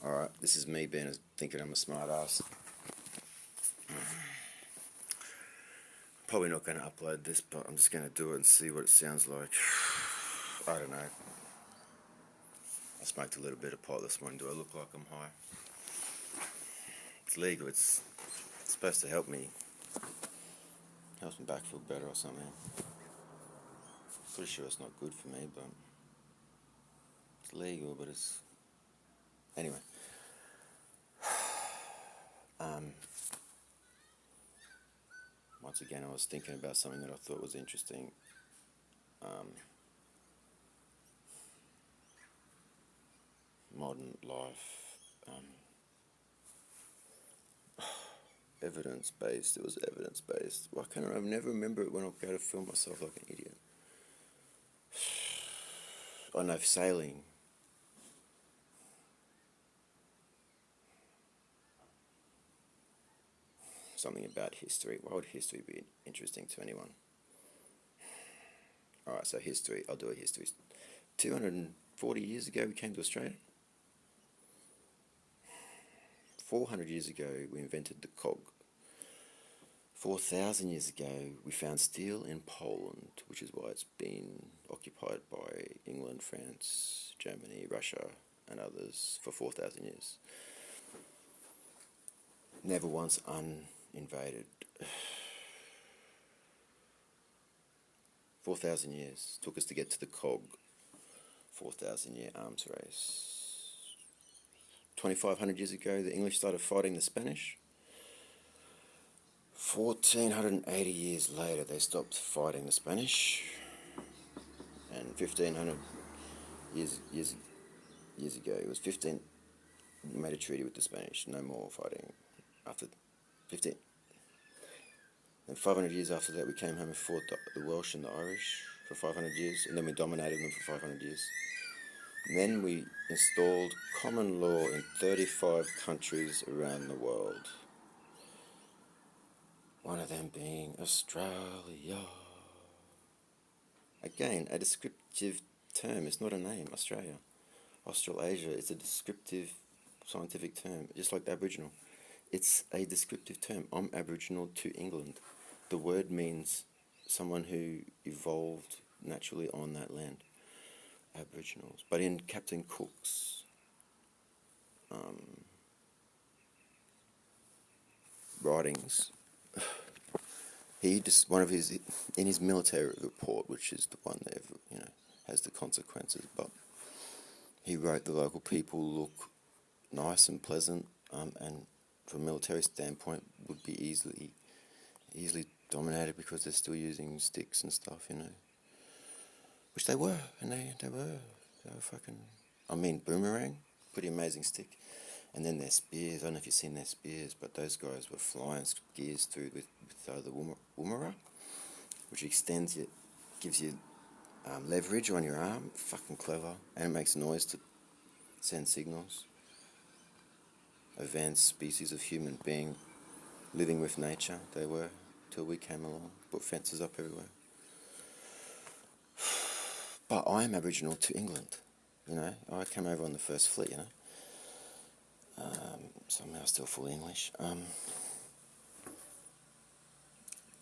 Alright, this is me thinking I'm a smart ass. Probably not going to upload this, but I'm just going to do it and see what it sounds like. I don't know. I smoked a little bit of pot this morning. Do I look like I'm high? It's legal. It's supposed to helps me back feel better or something. Pretty sure it's not good for me, but it's legal. But it's anyway. Once again, I was thinking about something that I thought was interesting. Modern life. Evidence-based. It was evidence-based. Why can't I never remember it when I go to film myself like an idiot? I know sailing. Something about history. Why would history be interesting to anyone? Alright, so history. I'll do a history. 240 years ago we came to Australia. 400 years ago we invented the cog. 4,000 years ago we found steel in Poland, which is why it's been occupied by England, France, Germany, Russia and others for 4,000 years. Never once uninvaded. 4,000 years took us to get to the cog. 4,000-year arms race. 2,500 years ago the English started fighting the Spanish. 1,480 years later they stopped fighting the Spanish. And 1,500 years ago it was 15 made a treaty with the Spanish. No more fighting after 15. And 500 years after that we came home and fought the Welsh and the Irish for 500 years, and then we dominated them for 500 years. And then we installed common law in 35 countries around the world. One of them being Australia. Again, a descriptive term. It's not a name, Australia. Australasia is a descriptive scientific term, just like Aboriginal. It's a descriptive term. I'm Aboriginal to England. The word means someone who evolved naturally on that land. Aboriginals. But in Captain Cook's writings, he just in his military report, which is the one that has the consequences, but he wrote the local people look nice and pleasant, and from a military standpoint would be easily dominated because they're still using sticks and stuff, which they were, and they were fucking, boomerang, pretty amazing stick. And then their spears, I don't know if you've seen their spears, but those guys were flying spears through with the woomera, which gives you leverage on your arm. Fucking clever. And it makes noise to send signals. Advanced species of human being living with nature, they were, till we came along, put fences up everywhere. But I am Aboriginal to England, I came over on the first fleet, somehow still full English,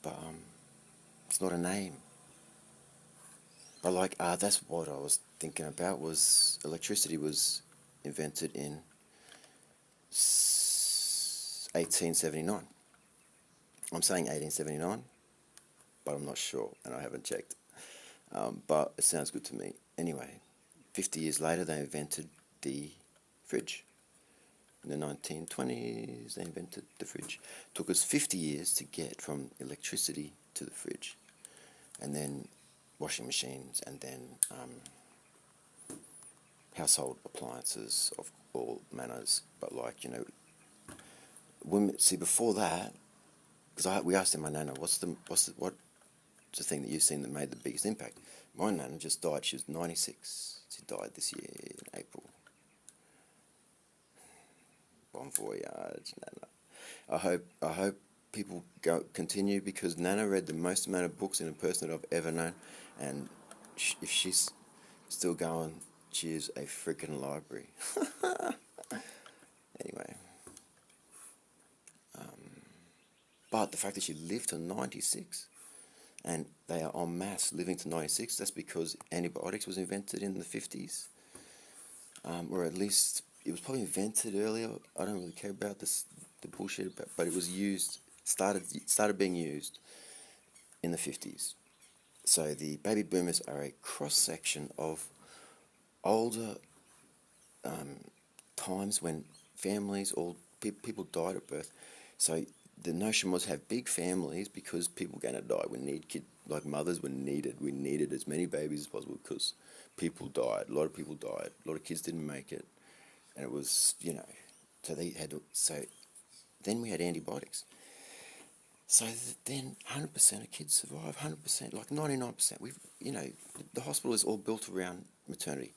but it's not a name. But that's what I was thinking about, was electricity was invented in 1879. I'm saying 1879, but I'm not sure, and I haven't checked. But it sounds good to me. Anyway, 50 years later they invented the fridge. In the 1920s they invented the fridge. It took us 50 years to get from electricity to the fridge. And then washing machines, and then household appliances of all manners. But women, see, before that, because we asked my nana, what's the thing that you've seen that made the biggest impact? My nana just died. She was 96. She died this year in April. Bon voyage, Nana. I hope people continue, because Nana read the most amount of books in a person that I've ever known, and if she's still going, she is a freaking library. But the fact that she lived to 96, and they are en masse living to 96, that's because antibiotics was invented in the 50s, or at least it was probably invented earlier. I don't really care about this, the bullshit about, but it was used, started being used in the 50s. So the baby boomers are a cross section of older times when families or people died at birth. So the notion was have big families because people were going to die. We need like mothers were needed. We needed as many babies as possible because people died. A lot of people died. A lot of kids didn't make it, and it was so they had to. So then we had antibiotics. So then 100% of kids survive. 100%, like 99%. The hospital is all built around maternity.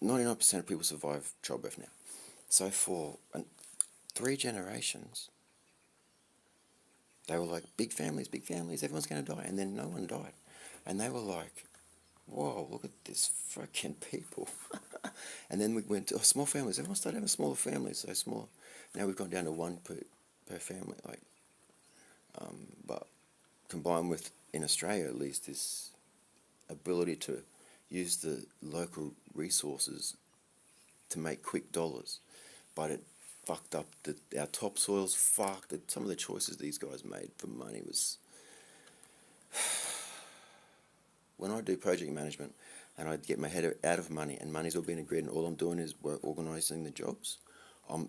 99% of people survive childbirth now. So for 3 generations, they were like, big families, everyone's going to die. And then no one died. And they were like, whoa, look at this freaking people. And then we went to small families. Everyone started having smaller families, so smaller. Now we've gone down to 1 per family. But combined with, in Australia at least, this ability to use the local resources to make quick dollars. But it fucked up our topsoil's fucked. Some of the choices these guys made for money was... When I do project management and I get my head out of money and money's all been agreed and all I'm doing is organising the jobs,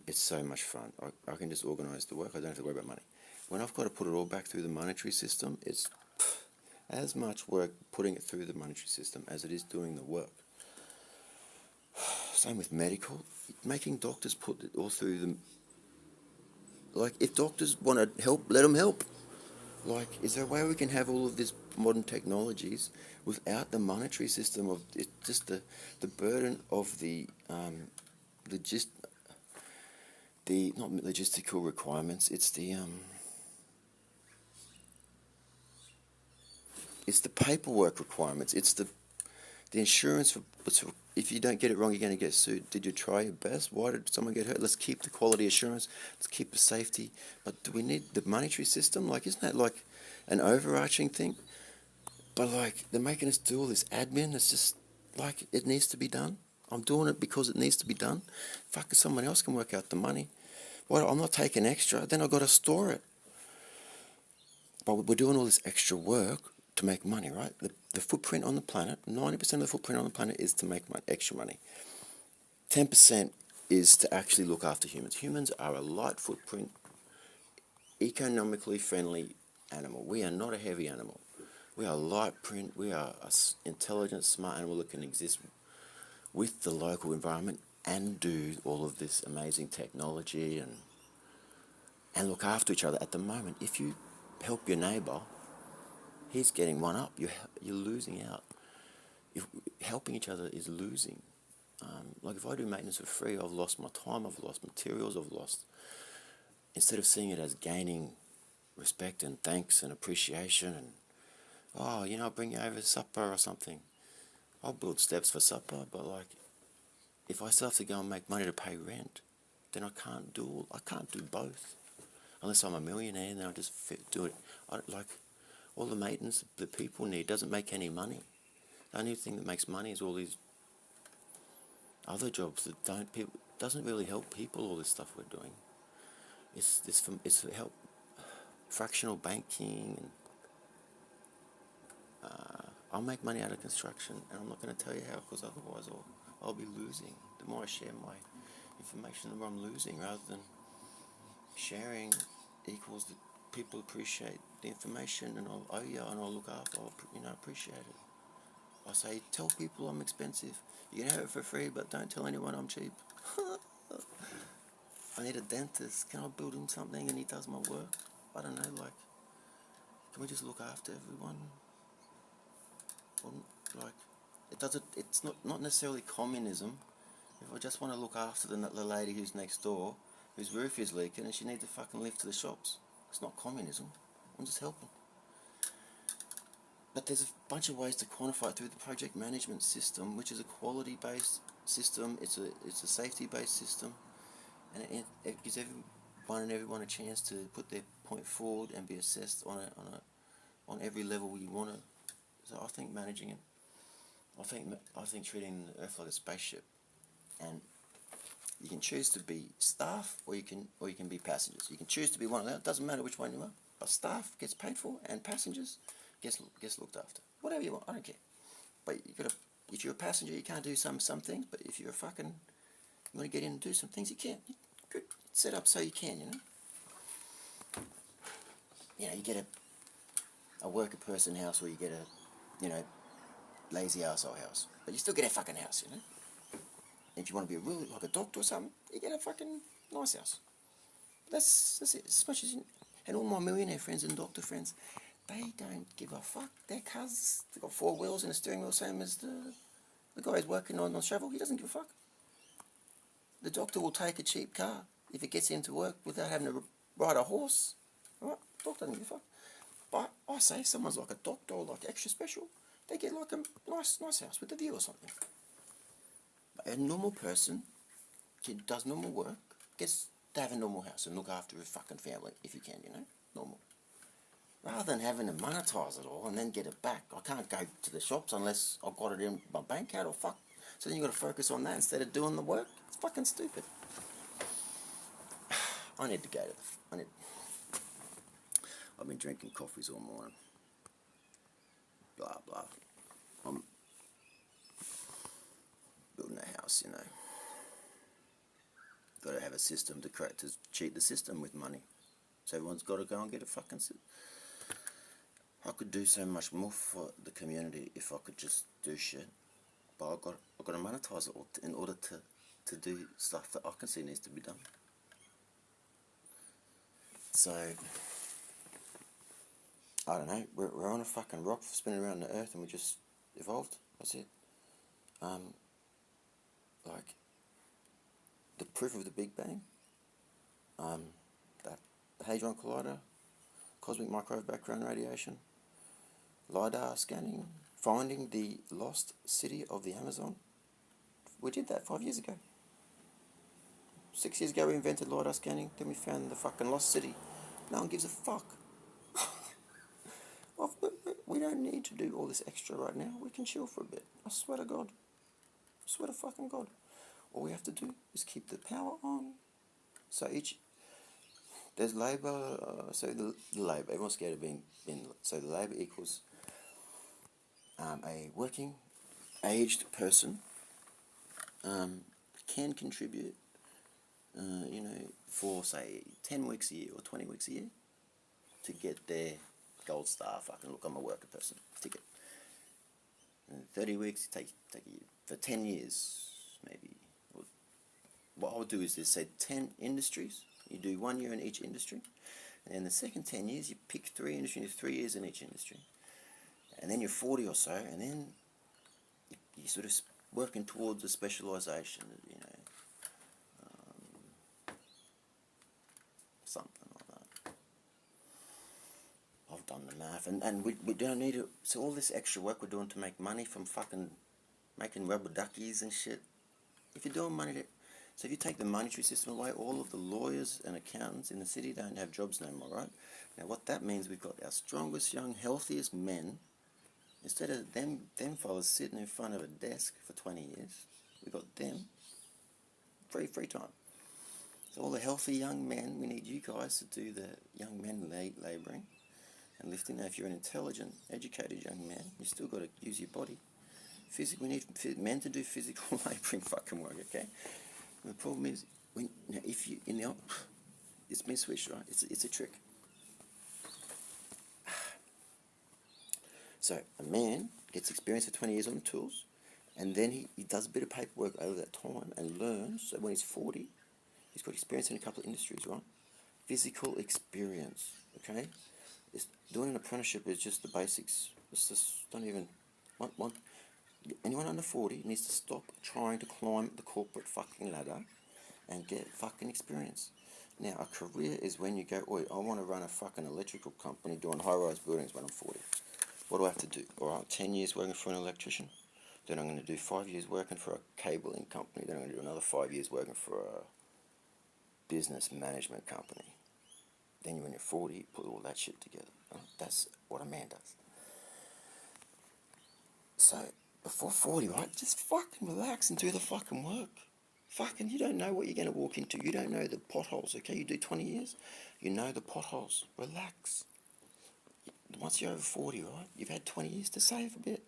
it's so much fun. I can just organise the work. I don't have to worry about money. When I've got to put it all back through the monetary system, it's as much work putting it through the monetary system as it is doing the work. Same with medical. Making doctors put it all through them. Like, if doctors want to help, let them help. Like, is there a way we can have all of these modern technologies without the monetary system of it, just the burden of the not logistical requirements, it's the paperwork requirements, it's the insurance for, if you don't get it wrong, you're going to get sued. Did you try your best? Why did someone get hurt? Let's keep the quality assurance. Let's keep the safety. But do we need the monetary system? Like, isn't that like an overarching thing? But like, they're making us do all this admin. It's just like, it needs to be done. I'm doing it because it needs to be done. Fuck, if someone else can work out the money. Well, I'm not taking extra. Then I've got to store it. But we're doing all this extra work to make money, right? The footprint on the planet, 90% of the footprint on the planet is to make extra money. 10% is to actually look after humans. Humans are a light footprint, economically friendly animal. We are not a heavy animal. We are light print. We are an intelligent, smart animal that can exist with the local environment and do all of this amazing technology and look after each other. At the moment, if you help your neighbour, he's getting one up. You're losing out. If helping each other is losing. Like, if I do maintenance for free, I've lost my time, I've lost materials, I've lost... Instead of seeing it as gaining respect and thanks and appreciation and, oh, I'll bring you over supper or something. I'll build steps for supper, but like, if I still have to go and make money to pay rent, then I can't do both. Unless I'm a millionaire, and then I'll just do it. All the maintenance that people need doesn't make any money. The only thing that makes money is all these other jobs that doesn't really help people. All this stuff we're doing, it's to help fractional banking. And I'll make money out of construction, and I'm not going to tell you how, because otherwise I'll be losing. The more I share my information, the more I'm losing. Rather than sharing equals that people appreciate the information, and I'll owe you, and I'll look after. I'll appreciate it. I say, tell people I'm expensive. You can have it for free, but don't tell anyone I'm cheap. I need a dentist. Can I build him something and he does my work? I don't know, like, can we just look after everyone? Or, like, it's not necessarily communism. If I just want to look after the lady who's next door, whose roof is leaking and she needs a fucking lift to the shops, it's not communism. I'm just helping. But there's a bunch of ways to quantify it through the project management system, which is a quality-based system. It's a safety-based system, and it gives everyone a chance to put their point forward and be assessed on every level you want to. So I think managing it, I think treating the Earth like a spaceship, and you can choose to be staff or you can be passengers. You can choose to be one of them. It doesn't matter which one you are. But staff gets paid for and passengers gets looked after. Whatever you want, I don't care. But if you're a passenger, you can't do some things. But if you're a fucking, you want to get in and do some things, you can. Good, set up so you can. You get a worker person house, or you get a lazy arsehole house. But you still get a fucking house. If you want to be really like a doctor or something, you get a fucking nice house. That's it. As much as and all my millionaire friends and doctor friends, they don't give a fuck. Their cars, they got 4 wheels and a steering wheel, same as the guy who's working on shovel. He doesn't give a fuck. The doctor will take a cheap car if it gets him to work without having to ride a horse. Right? Doctor doesn't give a fuck. But I say if someone's like a doctor or like extra special, they get like a nice house with a view or something. A normal person who does normal work gets to have a normal house and look after his fucking family if you can, normal. Rather than having to monetize it all and then get it back. I can't go to the shops unless I've got it in my bank account or fuck. So then you've got to focus on that instead of doing the work. It's fucking stupid. I need to go to I've been drinking coffees all morning. Blah, blah. I'm building a house, Got to have a system to cheat the system with money. So everyone's got to go and get a fucking I could do so much more for the community if I could just do shit. But I've got to monetize it all in order to do stuff that I can see needs to be done. So, I don't know, we're on a fucking rock spinning around the earth and we just evolved. That's it. Like, the proof of the Big Bang, the Hadron Collider, cosmic microwave background radiation, LiDAR scanning, finding the lost city of the Amazon. We did that 5 years ago. 6 years ago we invented LiDAR scanning, then we found the fucking lost city. No one gives a fuck. We don't need to do all this extra right now. We can chill for a bit. I swear to God. I swear to fucking God. All we have to do is keep the power on. So there's labour, so the labour, everyone's scared of being so the labour equals a working, aged person can contribute, for say 10 weeks a year or 20 weeks a year to get their gold star, fucking look, I'm a worker person ticket. And 30 weeks, take a year. For 10 years, maybe. What I would do is just say 10 industries. You do 1 year in each industry. And in the second 10 years, you pick 3 industries, 3 years in each industry. And then you're 40 or so, and then you're sort of working towards a specialisation, something like that. I've done the math, and we don't need it. So all this extra work we're doing to make money from fucking making rubber duckies and shit. If you're doing money, so if you take the monetary system away, all of the lawyers and accountants in the city don't have jobs no more, right? Now what that means, we've got our strongest, young, healthiest men. Instead of them fellas sitting in front of a desk for 20 years, we've got them free time. So all the healthy young men, we need you guys to do the young men labouring and lifting. Now if you're an intelligent, educated young man, you still got to use your body. We need men to do physical labouring fucking work, okay? And the problem is, if you it's been switched, right? It's a trick. So a man gets experience for 20 years on the tools, and then he does a bit of paperwork over that time and learns. So when he's 40, he's got experience in a couple of industries, right? Physical experience, okay? Doing an apprenticeship is just the basics. It's just, don't even, anyone under 40 needs to stop trying to climb the corporate fucking ladder and get fucking experience. Now, a career is when you go, oi, I want to run a fucking electrical company doing high-rise buildings when I'm 40. What do I have to do? All right, 10 years working for an electrician. Then I'm going to do 5 years working for a cabling company. Then I'm going to do another 5 years working for a business management company. Then when you're 40, you put all that shit together. That's what a man does. So, before 40, right, just fucking relax and do the fucking work. Fucking, you don't know what you're going to walk into. You don't know the potholes, okay? You do 20 years, you know the potholes. Relax. Once you're over 40, right, you've had 20 years to save a bit.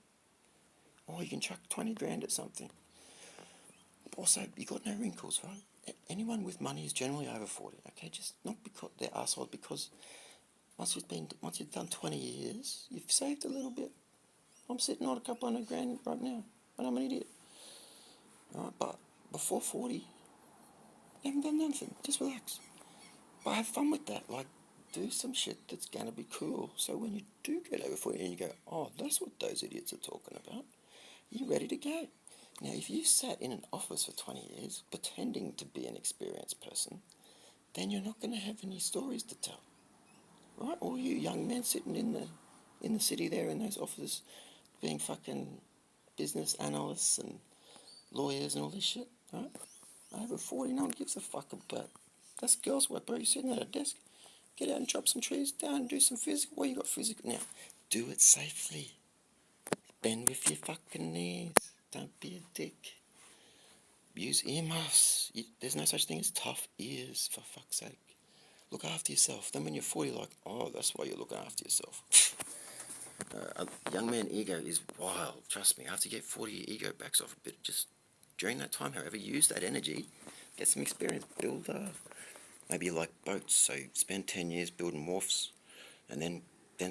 Or you can chuck 20 grand at something. Also, you got no wrinkles, right? Anyone with money is generally over 40, okay? Just not because they're assholes, because once you've done 20 years, you've saved a little bit. I'm sitting on a couple hundred grand right now, and I'm an idiot. All right, but before 40, you haven't done nothing. Just relax. But have fun with that. Like, do some shit that's going to be cool. So when you do get over 40 and you go, oh, that's what those idiots are talking about, you're ready to go. Now, if you sat in an office for 20 years pretending to be an experienced person, then you're not going to have any stories to tell. Right? All you young men sitting in the city there in those offices being fucking business analysts and lawyers and all this shit, right? Over 40, no one gives a fuck about. That's girls' work, bro. You're sitting at a desk. Get out and chop some trees down and do some physical. Well, you got physical. Now, do it safely. Bend with your fucking knees. Don't be a dick. Use earmuffs. There's no such thing as tough ears, for fuck's sake. Look after yourself. Then when you're 40, you're like, oh, that's why you're looking after yourself. A young man ego is wild. Trust me. After you get 40, your ego backs off a bit. Just during that time, however, use that energy. Get some experience. Build, maybe you like boats. So you spend 10 years building wharfs, and then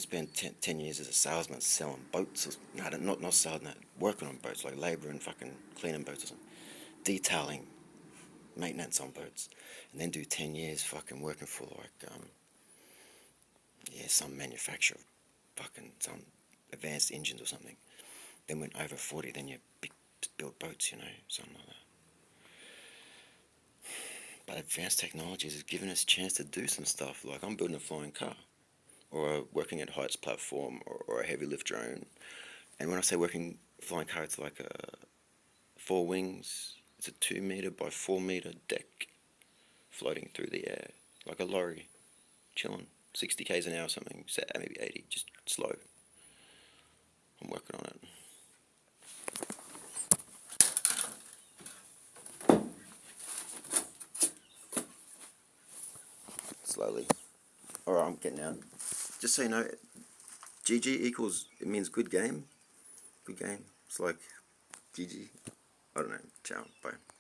spend 10 years as a salesman selling boats. No, not selling that. Working on boats, like labour and fucking cleaning boats or something. Detailing, maintenance on boats. And then do 10 years fucking working for like, some manufacturer, fucking some advanced engines or something. Then when over 40, then you build boats, something like that. But advanced technologies has given us a chance to do some stuff. Like I'm building a flying car, or working at heights platform, or a heavy lift drone. And when I say working flying car, it's like a 4 wings. It's a 2 meter by 4 meter deck floating through the air like a lorry, chilling, 60 k's an hour or something. Maybe 80, just slow. I'm working on it. Slowly. Alright, I'm getting out. Just so you know, GG equals, it means good game. Good game. It's like GG. I don't know. Ciao. Bye.